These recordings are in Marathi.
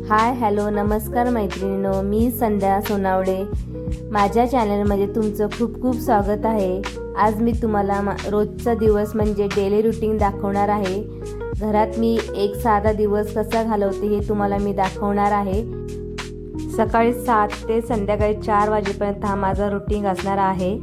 हाय हॅलो नमस्कार मैत्रिणींनो, मी संध्या सोनावडे. माझ्या चॅनलमध्ये तुमचं खूप खूप स्वागत आहे. आज मी तुम्हाला रोजचा दिवस म्हणजे डेली रुटीन दाखवणार आहे. घरात मी एक साधा दिवस कसा घालवते हे तुम्हाला मी दाखवणार आहे. सकाळी 7 ते संध्याकाळी 4 वाजेपर्यंत हा माझा रुटीन असणार आहे.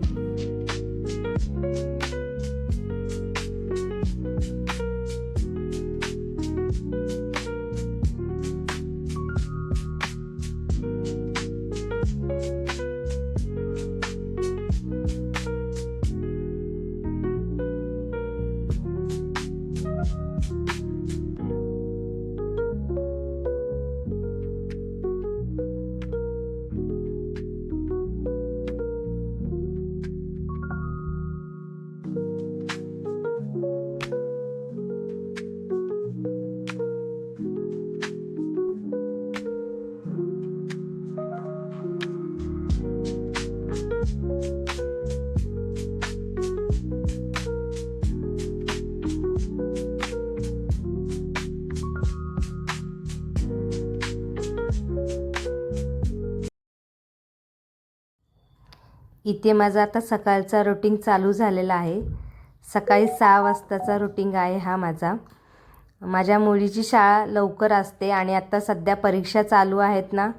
इथे माझा आता सकाळचा रुटीन चालू झालेला आहे. सकाळी 6 वाजताचा रुटीन आहे हा माझा. माझ्या मुलीची शाळा लवकर असते आणि आता सध्या परीक्षा चालू आहेत ना,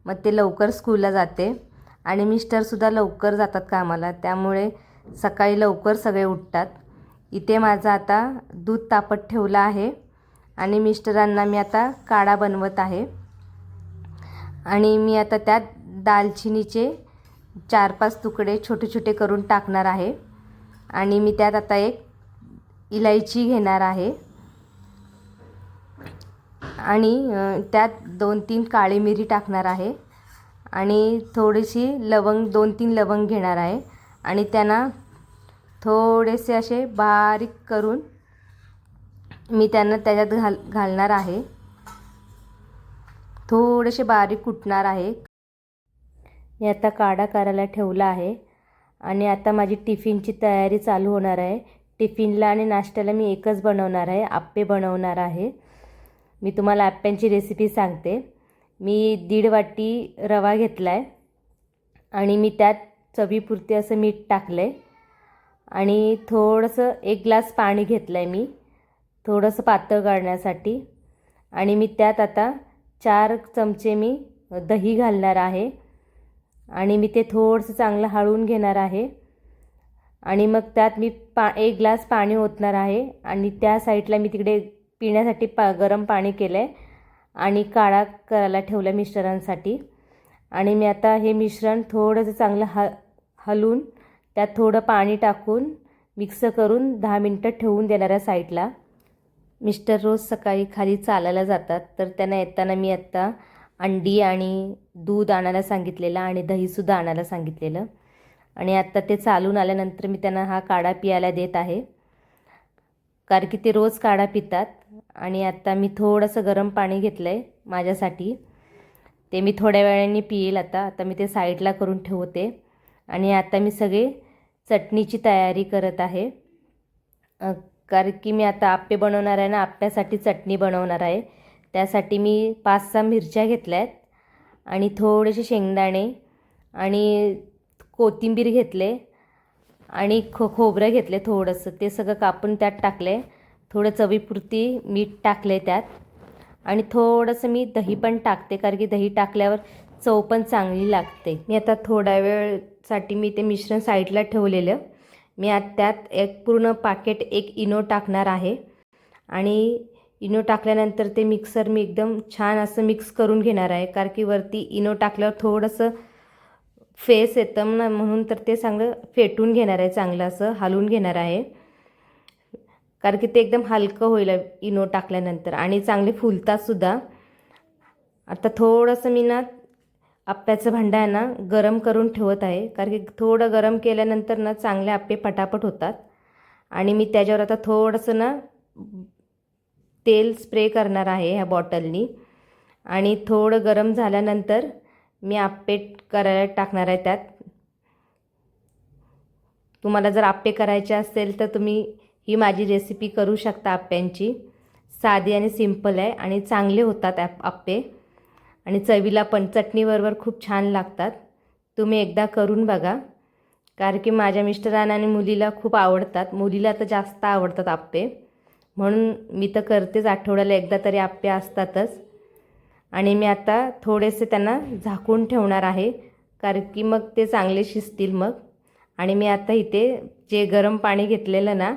मग ते लवकर स्कूलला जाते आणि मिस्टरसुद्धा लवकर जातात कामाला, त्यामुळे सकाळी लवकर सगळे उठतात. इथे माझा आता दूध तापत ठेवलं आहे आणि मिस्टरांना मी आता काढा बनवत आहे. आणि मी आता त्यात दालचिनीचे 4-5 तुकडे छोटे छोटे करून टाकणार आहे आणि मी त्यात आता एक इलायची घेणार आहे आणि त्यात 2-3 काळी मिरी टाकणार आहे आणि थोडीशी लवंग 2-3 लवंग घेणार आहे आणि त्यांना थोडेसे असे बारीक करून मी त्यांना त्याच्यात घालणार आहे. थोडेसे बारीक कुटणार आहे. मी आता काढा करायला ठेवला आहे आणि आता माझी टिफिनची तयारी चालू होणार आहे. टिफिनला आणि नाश्त्याला मी एकच बनवणार आहे, आप्पे बनवणार आहे. मी तुम्हाला आप्प्यांची रेसिपी सांगते. मी 1.5 वाटी रवा घेतला आहे आणि मी त्यात चवीपुरते असं मीठ टाकलं आहे आणि थोडंसं 1 ग्लास पाणी घेतलं आहे मी, थोडंसं पातळ करण्यासाठी. आणि मी त्यात आता 4 चमचे मी दही घालणार आहे आणि मी ते थोडंसं चांगलं हळवून घेणार आहे आणि मग त्यात मी 1 ग्लास पाणी ओतणार आहे आणि त्या साईडला मी तिकडे पिण्यासाठी गरम पाणी केलं आहे आणि काढा करायला ठेवला मिस्टरांसाठी. आणि मी आता हे मिश्रण थोडंसं चांगलं हलवून त्यात थोडं पाणी टाकून मिक्स करून 10 मिनटं ठेवून देणार आहे साईडला. मिस्टर रोज सकाळी खाली चालायला जातात, तर त्यांना येताना मी आत्ता अंडी आणि दूध आणायला सांगितलेलं आणि दहीसुद्धा आणायला सांगितलेलं आणि आत्ता ते चालून आल्यानंतर मी त्यांना हा काढा पियाला देत आहे, कारण की ते रोज काढा पितात. आणि आत्ता मी थोडंसं गरम पाणी घेतलं आहे माझ्यासाठी, ते मी थोड्या वेळाने पिईल. आता मी ते साईडला करून ठेवते आणि आता मी सगळे चटणीची तयारी करत आहे, कारण की मी आता आप्पे बनवणार आहे ना, आप्प्यासाठी चटणी बनवणार आहे. त्यासाठी मी 5-6 मिरच्या घेतल्या आहेत आणि थोडेसे शेंगदाणे आणि कोथिंबीर घेतले आणि खोबरं घेतले थोडंसं, ते सगळं कापून त्यात टाकले. थोडं चवीपुरती मीठ टाकले त्यात आणि थोडंसं मी दही पण टाकते, कारण की दही टाकल्यावर चव पण चांगली लागते. मी आता थोड्या वेळसाठी मी ते मिश्रण साईडला ठेवलेलं. मी आता त्यात एक पूर्ण पाकेट इनो टाकणार आहे आणि इनो टाकल्यानंतर ते मिक्सर मी एकदम छान असं मिक्स करून घेणार आहे, कारण की वरती इनो टाकल्यावर थोडंसं फेस येतं ना, म्हणून तर ते चांगलं फेटून घेणार आहे, चांगलं असं हलवून घेणार आहे, कारण की ते एकदम हलकं होईल इनो टाकल्यानंतर आणि चांगले फुलतातसुद्धा. आता थोडंसं मी ना आप्प्याचं भांडं आहे ना गरम करून ठेवत आहे, कारण की थोडं गरम केल्यानंतर ना चांगले आप्पे पटापट होतात. आणि मी त्याच्यावर आता थोडंसं ना तेल स्प्रे करणार आहे ह्या बॉटलनी आणि थोडं गरम झाल्यानंतर मी आप्पे करायला टाकणार आहे त्यात. तुम्हाला जर आप्पे करायचे असेल तर तुम्ही ही माझी रेसिपी करू शकता आप्प्यांची. साधी आणि सिंपल आहे आणि चांगले होतात आप्पे. आणि चवीला पण चटणीबरोबर खूप छान लागतात. तुम्ही एकदा करून बघा, कारण की माझ्या मिस्टरांना आणि मुलीला खूप आवडतात. मुलीला तर जास्त आवडतात आप्पे, म्हणून मी तर करतेच, आठवड्याला एकदा तरी आप्पे असतातच. आणि मी आता थोडेसे त्यांना झाकून ठेवणार आहे, कारण की मग ते चांगले शिजतील मग. आणि मी आता इथे जे गरम पाणी घेतलेलं ना,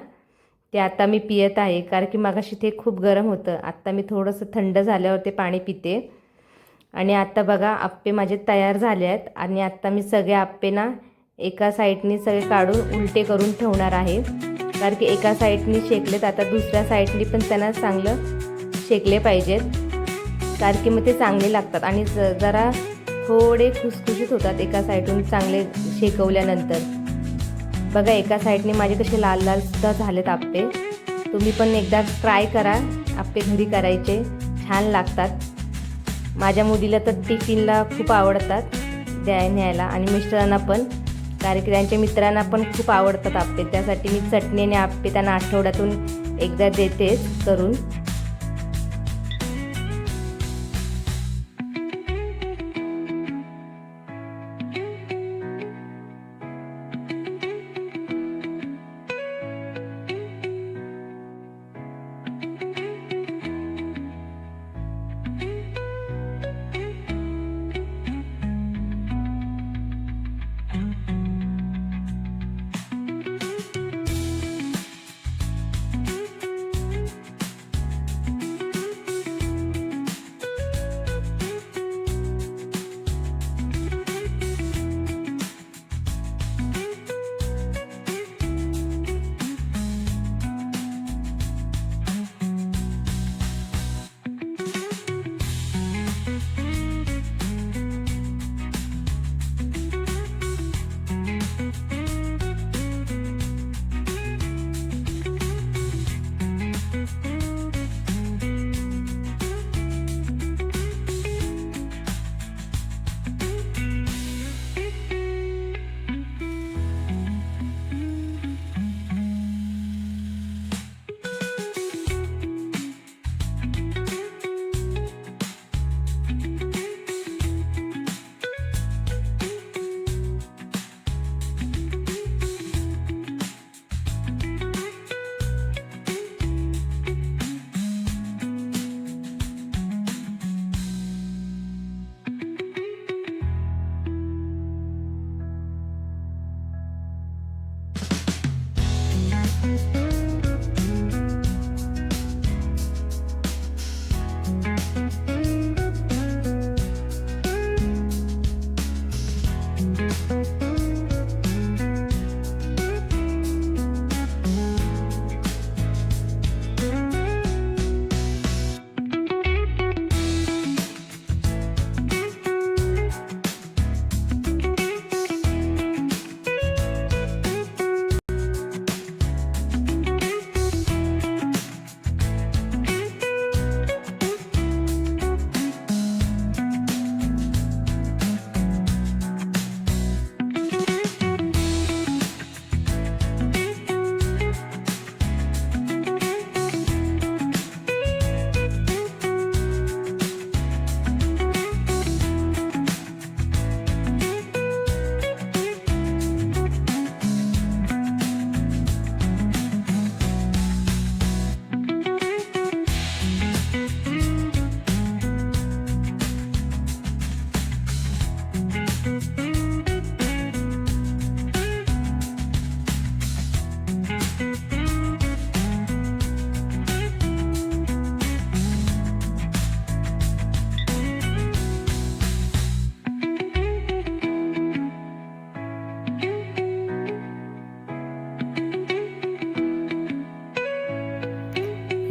ते आता मी पित आहे, कारण की मगाशी ते खूप गरम होतं. आत्ता मी थोडंसं थंड झाल्यावर ते पाणी पिते. आणि आता बघा आप्पे माझे तयार झाले आहेत. आणि आत्ता मी सगळे आप्पे ना एका साईडनी सगळे काढून उलटे करून ठेवणार आहे, कारण की एका साईडनी शेकलेत, आता दुसऱ्या साईडनी पण त्यांना चांगलं शेकले पाहिजेत, कारण की मग ते चांगले लागतात. आणि जरा थोडे खुसखुशीत होतात एका साईडून चांगले शेकवल्यानंतर. बघा एका साईडने माझे कसे लाल लाल सुद्धा झालेत आप्पे. तुम्ही पण एकदा ट्राय करा, आप्पे घरी करायचे, छान लागतात. माझ्या मुलीला तर टिफिनला खूप आवडतात न्यायला, आणि मिस्टरांना पण, कारण की त्यांच्या मित्रांना पण खूप आवडतात आप्पे. त्यासाठी मी चटणी आणि आप्पे त्यांना आठवड्यातून एकदा देतेच करून.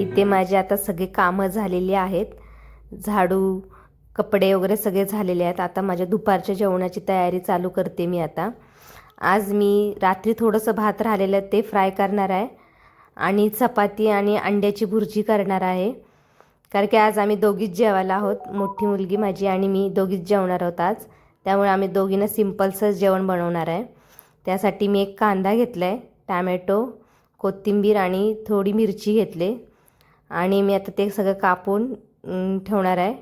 इथे माझे आता सगळे कामं झालेली आहेत. झाडू, कपडे वगैरे सगळे झालेले आहेत. आता माझ्या दुपारच्या जेवणाची तयारी चालू करते मी आता. आज मी रात्री थोडंसं भात राहिलेलं ते फ्राय करणार आहे, आणि चपाती आणि अंड्याची भुर्जी करणार आहे. कारण की आज आम्ही दोघीच जेवायला आहोत, मोठी मुलगी माझी आणि मी दोघीच जेवणार आहोत आज. त्यामुळे आम्ही दोघींना सिम्पलसं जेवण बनवणार आहे. त्यासाठी मी एक कांदा घेतला आहे, टॅमॅटो, कोथिंबीर आणि थोडी मिरची घेतले. आणि मी आता ते सगळं कापून ठेवणार आहे.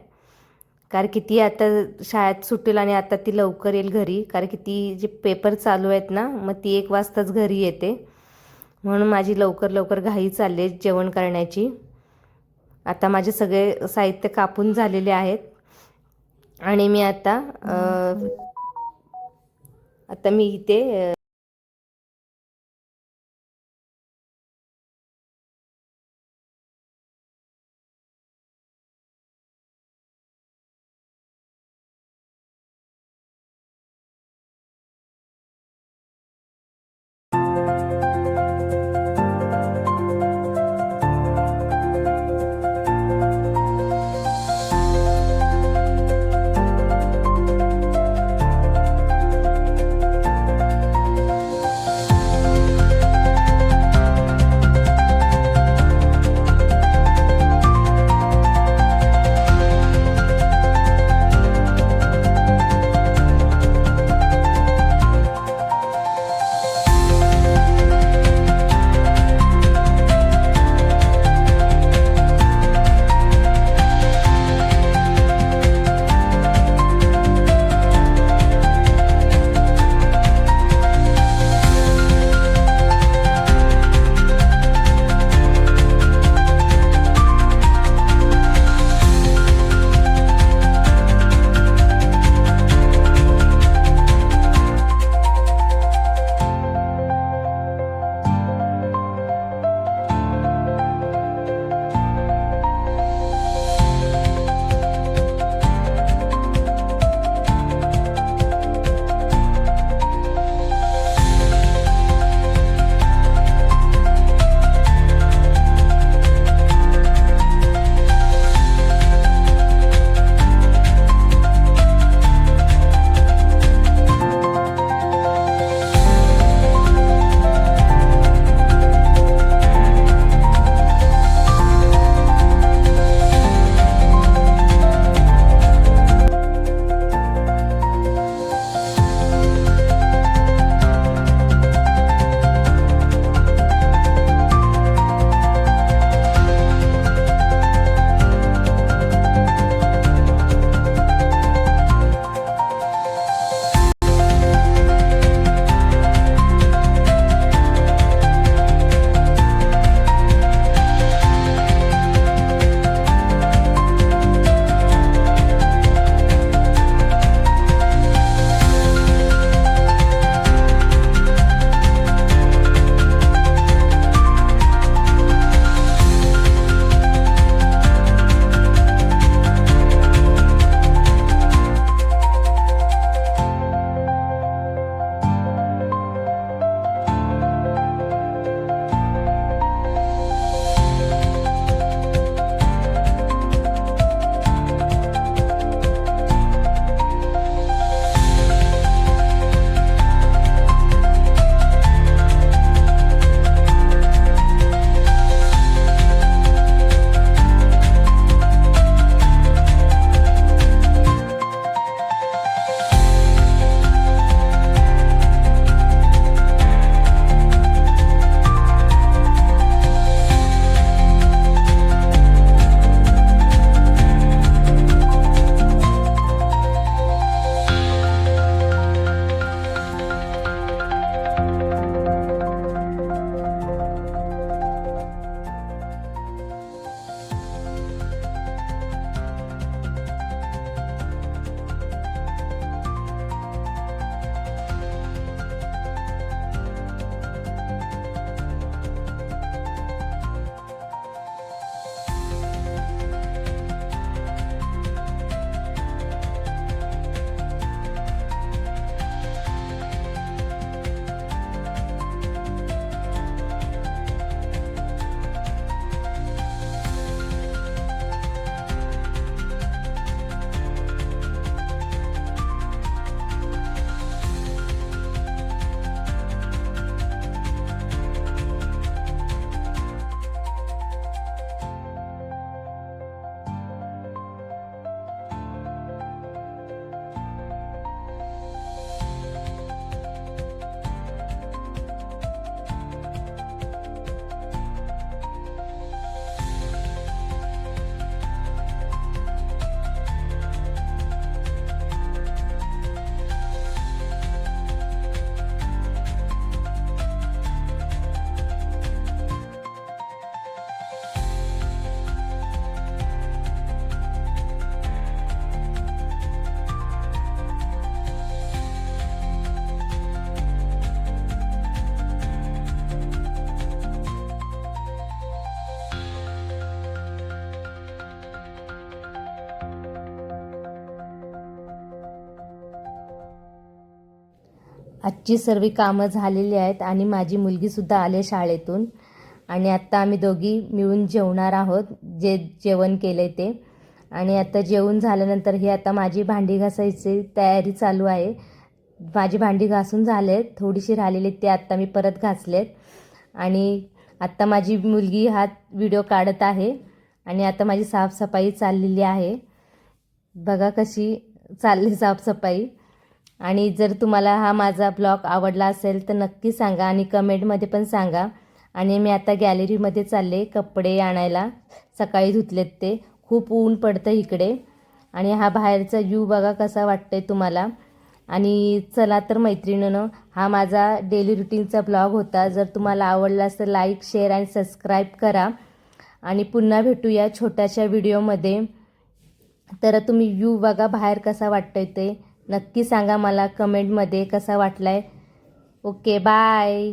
कारण की ती आता शाळेत सुटेल आणि आता ती लवकर येईल घरी, कारण की ती जे पेपर चालू आहेत ना, मग ती 1 वाजताच घरी येते. म्हणून माझी लवकर लवकर घाई चालली आहे जेवण करण्याची. आता माझे सगळे साहित्य कापून झालेले आहेत आणि मी आता मी इथे आजची सर्व कामं झालेली आहेत आणि माझी मुलगीसुद्धा आली शाळेतून आणि आत्ता आम्ही दोघी मिळून जेवणार आहोत, जे जेवण केलं आहे ते. आणि आता जेवण झाल्यानंतर ही आता माझी भांडी घासायची तयारी चालू आहे. माझी भांडी घासून झालेत, थोडीशी राहिलेली ते आत्ता मी परत घासलेत. आणि आत्ता माझी मुलगी हा व्हिडिओ काढत आहे आणि आता माझी साफसफाई चाललेली आहे. बघा कशी चालली साफसफाई. आणि जर तुम्हाला हा माझा ब्लॉग आवडला असेल तर नक्की सांगा आणि कमेंटमध्ये पण सांगा. आणि मी आता गॅलरीमध्ये चालले कपडे आणायला, सकाळी धुतलेत ते. खूप ऊन पडतं इकडे आणि हा बाहेरचा व्ह्यू बघा कसा वाटतंय तुम्हाला. आणि चला तर मैत्रिणींनो, हा माझा डेली रुटीनचा ब्लॉग होता. जर तुम्हाला आवडला असेल लाईक, शेअर आणि सबस्क्राईब करा. आणि पुन्हा भेटूया छोट्याशा व्हिडिओमध्ये. तर तुम्ही व्ह्यू बघा बाहेर कसा वाटतंय ते नक्की सांगा मला कमेंटमध्ये कसा वाटलाय. Okay, bye.